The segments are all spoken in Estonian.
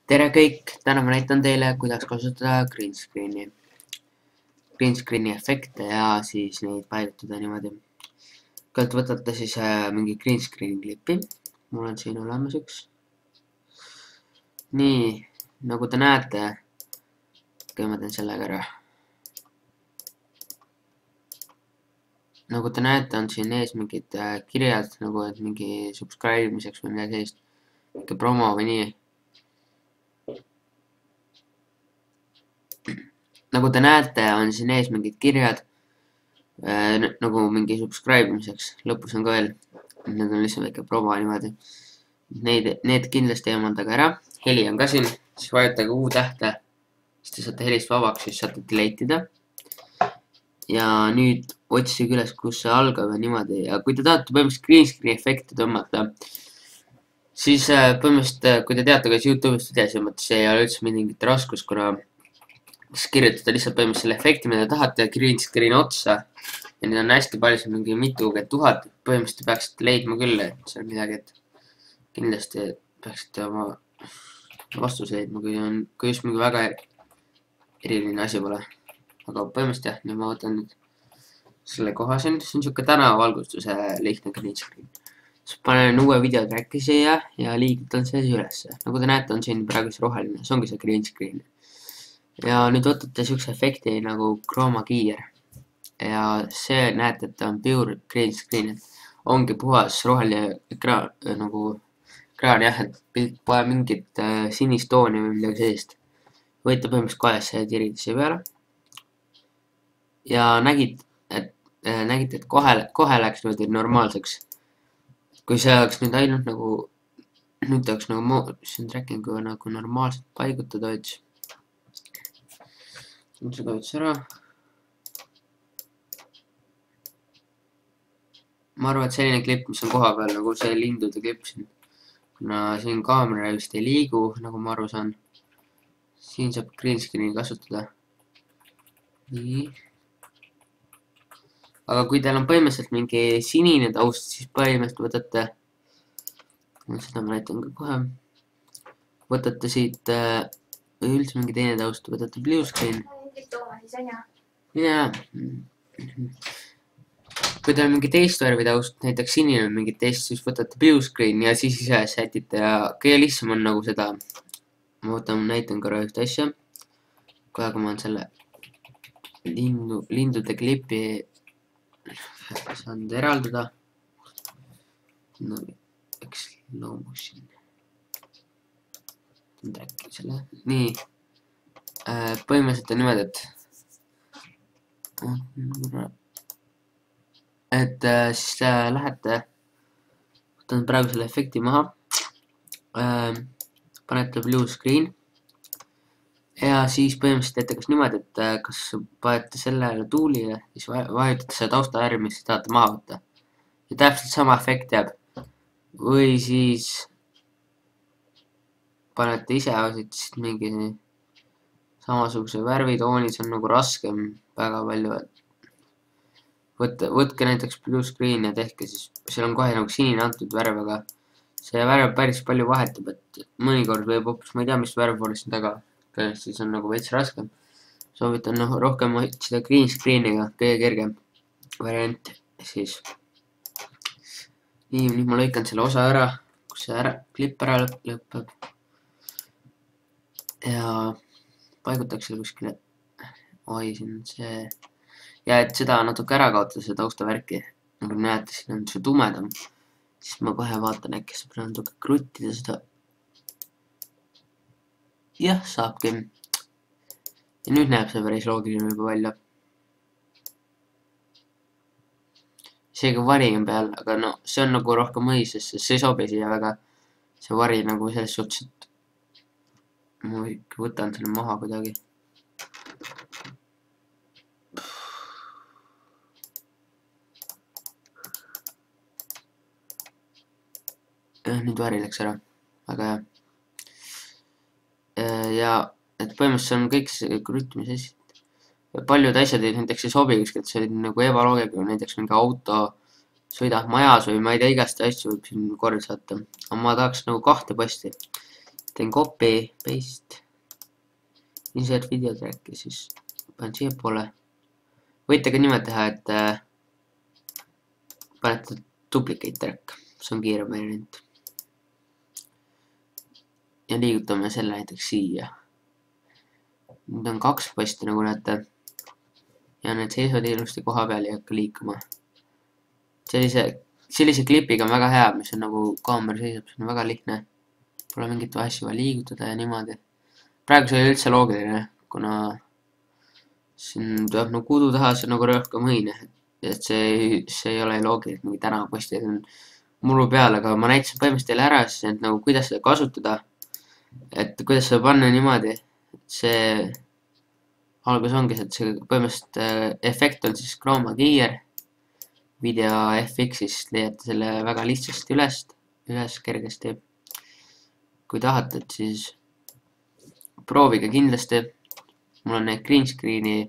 tere kõik, täna ma näitan teile, kuidas kasutada green screen'i efekte ja siis neid paigutada niimoodi. Kõigepealt võtate siis mingi green screen'i klipi, mul on siin olemas üks. Nii, nagu te näete, ma teen sellega ära. Nagu te näete, on siin ees mingid kirjad, nagu et mingi subscribe miseks või midagi sellist, mingi promo või nii. Nagu te näete, on siin ees mingid kirjad, nagu mingi subscribe miseks, lõpus on ka veel, need on lihtsalt väike promo niimoodi. Need kindlasti eemaldage ära, heli on ka siin, siis vajutage U-tähte, siis te saate helist vabaks, siis saate delete ida. Ja nüüd otsige üles, kus see algab ja niimoodi, ja kui te tahate põhimõtteliselt green screen'i efekti tõmmata, siis põhimõtteliselt, kui te teate, kas YouTube'ist videos tõmmata, see ei ole üldse mingit raskust, kuna siis kirjutada lihtsalt põhimõtteliselt selle efekti, mida tahate, green screen'i otsa. Ja neid on hästi palju, see on mingi mitukümmend tuhat, põhimõtteliselt peaksite leidma küll, et see on midagi, et kindlasti peaksite oma vastuse leidma, kui just mingi väga eriline asi pole. Aga põhimõtteliselt jah, nüüd ma võtan nüüd selle koha siin, see on siuke tänavavalgustuse lihtne green screen. Siis panen uue videotracki siia ja liigutan see ülesse. Nagu te näete, on siin praegu see roheline, see ongi see green screen. Ja nüüd võtate siukse efekti nagu chroma keyer. Ja see näete, et ta on pure green screen. Ongi puhas roheline ekraan, nagu ekraan jah, et pilt pole mingit sinist tooni või midagi sellist. Võite põhimõtteliselt kahesse ja tirida siia peale. Ja nägite, et kohe läks niimoodi normaalseks. Kui see oleks nüüd ainult nagu, nüüd oleks nagu, siin tracking'u nagu normaalselt paigutada võiks. Seda võiks ära. Ma arvan, et selline klipp, mis on koha peal, nagu see lindude klipp siin. Kuna siin kaamera vist ei liigu, nagu ma aru saan. Siin saab green screen'i kasutada. Nii. Aga kui teil on põhimõtteliselt mingi sinine taust, siis põhimõtteliselt võtate, seda ma näitan ka kohe, võtate siit üldse mingi teine taust, võtate blue screen. Jaa. Kui teil on mingi teist värvi taust, näiteks sinine on mingi teist, siis võtate blue screen ja siis ise sätite ja kõige lihtsam on nagu seda, ma näitan korra ühte asja, kohe kui ma olen selle lindude klipi saan eraldada. No, eks loomuks siin. Äkki selle. Nii. Põhimõtteliselt on niimoodi, et siis lähete, võtan praegu selle efekti maha, panete blue screen ja siis põhimõtteliselt teete kas niimoodi, et kas panete sellele tuulile, siis vajutate selle tausta äärmi, mis tahate maha võtta. Ja täpselt sama efekt jääb. Või siis panete ise siis mingi samasuguse värvitooni, see on nagu raskem väga palju. Võtke näiteks blue screen ja tehke siis, seal on kohe nagu sinine antud värv, aga see värv päris palju vahetab, et mõnikord võib hoopis, ma ei tea, mis värv oli siin taga. Siis on nagu veits raskem. Soovitan rohkem otsida green screen'iga, kõige kergem variant. Siis. Nii, nüüd ma lõikan selle osa ära, kus see klipp ära lõpeb. Ja paigutaks selle kuskile. Oi, siin on see. Ja et seda natuke ära kaotada, seda taustavärki. Nagu näete, siin on see tumedam. Siis ma kohe vaatan, äkki saab natuke kruttida seda. Jah, saabki. Ja nüüd näeb see päris loogiline juba välja. Seega vari on peal, aga no see on nagu rohkem õis, sest see ei sobi siia väga. See vari nagu selles suhtes, et ma ikka võtan selle maha kuidagi. Nüüd vari läks ära, väga hea. Ja et põhimõtteliselt on kõik see kruttimise asjad. Paljud asjad näiteks ei sobi kuskilt, see on nagu ebaloogiline, näiteks mingi auto sõidab majas või ma ei tea, igast asju võib siin korda saata. Aga ma tahaks nagu kahte posti. teen copy, paste, insert video track'i, siis panen siiapoole. Võite ka niimoodi teha, et panete duplicate track, see on kiirem variant. Ja liigutame selle näiteks siia. Nüüd on 2 posti, nagu näete. Ja need seisvad ilusti koha peal ja hakka liikuma. Sellise klipiga on väga hea, mis on nagu kaamera seisab, see on väga lihtne. Pole mingit asju vaja liigutada ja niimoodi. Praegu see oli üldse loogiline, kuna siin tuleb nagu kudu taha, see on nagu rohkem õine. Et see ei ole loogiline, et mingi tänavapostid on mullu peal, aga ma näitasin põhimõtteliselt teile ära, siis et nagu kuidas seda kasutada. Et kuidas seda panna niimoodi, see algus ongi, et see põhimõtteliselt efekt on siis chroma keyer, video FX-ist leiate selle väga lihtsasti üles kergesti. Kui tahate, et siis proovige kindlasti. Mul on neid green screen'i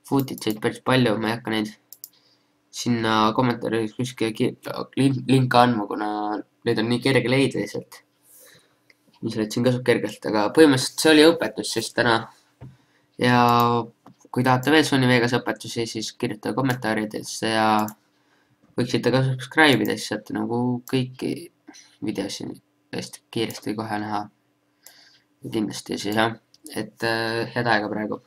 footage'id päris palju, ma ei hakka neid sinna kommentaaris kuskil linka andma, kuna neid on nii kerge leida lihtsalt. Mis leidsin ka suht kergelt, aga põhimõtteliselt see oli õpetus siis täna. Ja kui tahate veel Sony Vegas õpetusi, siis kirjutage kommentaaridesse ja võiksite ka subscribe ida, siis saate nagu kõiki videosi hästi kiiresti kohe näha. Ja kindlasti siis jah, et head aega praegu.